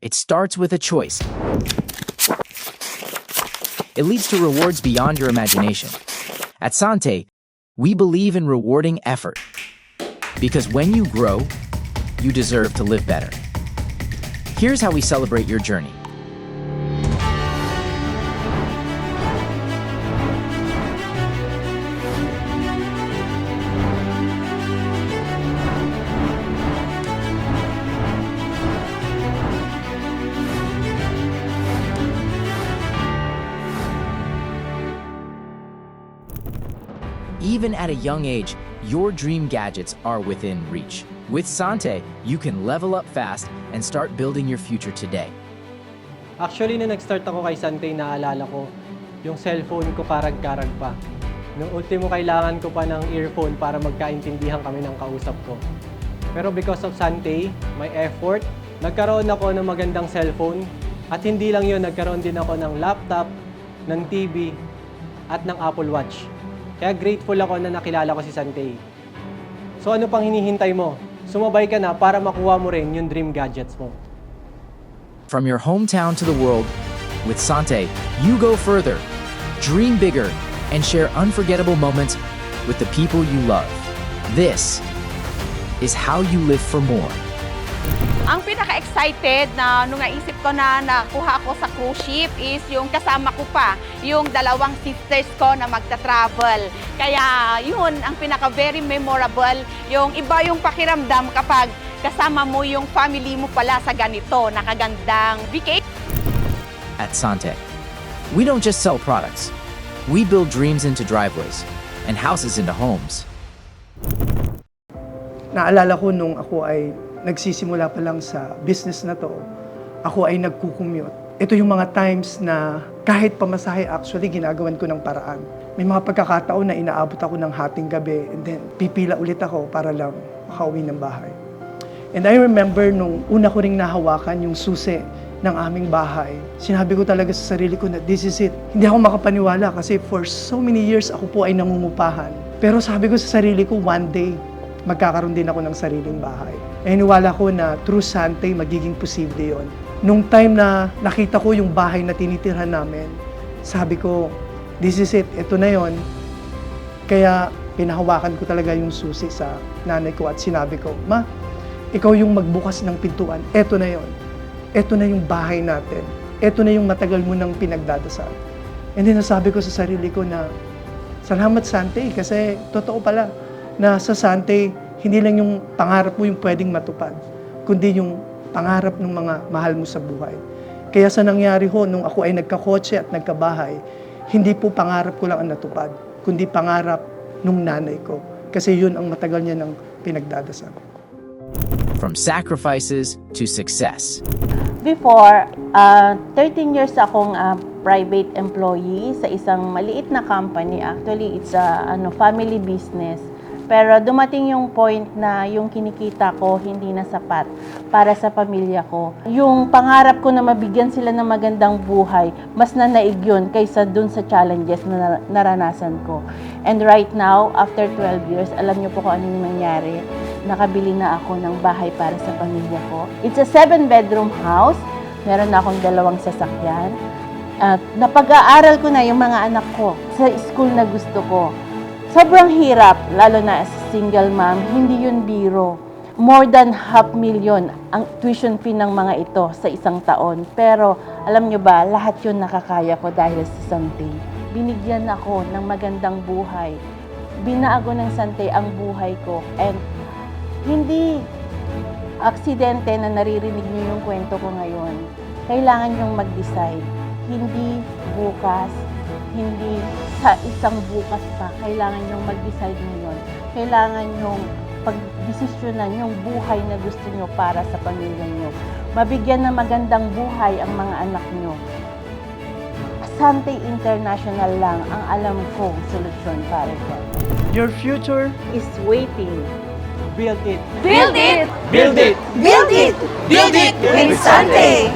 It starts with a choice. It leads to rewards beyond your imagination. At Sante, we believe in rewarding effort. Because when you grow, you deserve to live better. Here's how we celebrate your journey. Even at a young age, your dream gadgets are within reach. With Sante, you can level up fast and start building your future today. Actually, nung nag-start ako kay Sante, naalala ko, yung cellphone ko karag-karag pa. Nung ultimo kailangan ko pa ng earphone para magkaintindihan kami ng kausap ko. Pero because of Sante, my effort, nagkaroon ako ng magandang cellphone. At hindi lang yun, nagkaroon din ako ng laptop, ng TV, at ng Apple Watch. Kaya grateful ako na nakilala ko si Sante. So ano pang hinihintay mo? Sumabay ka na para makuha mo rin yung dream gadgets mo. From your hometown to the world, with Sante, you go further, dream bigger, and share unforgettable moments with the people you love. This is how you live for more. Ang pinaka-excited na nung naisip ko na nakuha ko sa cruise ship is yung kasama ko pa, yung dalawang sisters ko na magta-travel. Kaya yun, ang pinaka-very memorable, yung iba yung pakiramdam kapag kasama mo yung family mo pala sa ganito, nakagandang vacation. At Sante, we don't just sell products. We build dreams into driveways and houses into homes. Naalala ko nung ako ay nagsisimula pa lang sa business na to, ako ay nagkukumute. Ito yung mga times na kahit pamasahe actually ginagawan ko ng paraan. May mga pagkakataon na inaabot ako ng hating gabi and then pipila ulit ako para lang makauwi ng bahay. And I remember nung una ko ring nahawakan yung susi ng aming bahay, sinabi ko talaga sa sarili ko na this is it. Hindi ako makapaniwala kasi for so many years ako po ay nangungupahan. Pero sabi ko sa sarili ko, one day, magkakaroon din ako ng sariling bahay. Eh, niwala ko na through Sante, magiging posible yon. Nung time na nakita ko yung bahay na tinitirhan namin, sabi ko, this is it, ito na yon. Kaya pinahawakan ko talaga yung susi sa nanay ko at sinabi ko, Ma, ikaw yung magbukas ng pintuan, ito na yon. Ito na yung bahay natin. Ito na yung matagal mo nang pinagdadasal. And then nasabi ko sa sarili ko na, salamat Sante, kasi totoo pala, na sa Sante, hindi lang yung pangarap mo yung pwedeng matupad, kundi yung pangarap ng mga mahal mo sa buhay. Kaya sa nangyari ho, nung ako ay nagkakotse at nagkabahay, hindi po pangarap ko lang ang natupad, kundi pangarap nung nanay ko. Kasi yun ang matagal niya nang pinagdadasal. From sacrifices to success. Before, 13 years akong private employee sa isang maliit na company. Actually, it's a family business. Pero dumating yung point na yung kinikita ko hindi na sapat para sa pamilya ko. Yung pangarap ko na mabigyan sila ng magandang buhay, mas nanaig yun kaysa dun sa challenges na naranasan ko. And right now, after 12 years, alam niyo po kung ano yung nangyari. Nakabili na ako ng bahay para sa pamilya ko. It's a 7-bedroom house. Meron na akong 2 sasakyan. At napag-aaral ko na yung mga anak ko sa school na gusto ko. Sobrang hirap, lalo na as single mom, hindi yun biro. More than 500,000 ang tuition fee ng mga ito sa isang taon. Pero alam nyo ba, lahat yun nakakaya ko dahil sa Sante. Binigyan ako ng magandang buhay. Binago ng Sante ang buhay ko. And hindi aksidente na naririnig nyo yung kwento ko ngayon. Kailangan nyong mag-decide. Hindi bukas, hindi sa isang bukas pa, kailangan nyong mag-decide ngayon. Kailangan nyong pag-desisyonan yung buhay na gusto nyo para sa pamilya nyo. Mabigyan ng magandang buhay ang mga anak nyo. Sante International lang ang alam kong solusyon para dyan. Your future Is waiting. Build it! Build it! Build it! Build it! Build it with Sante!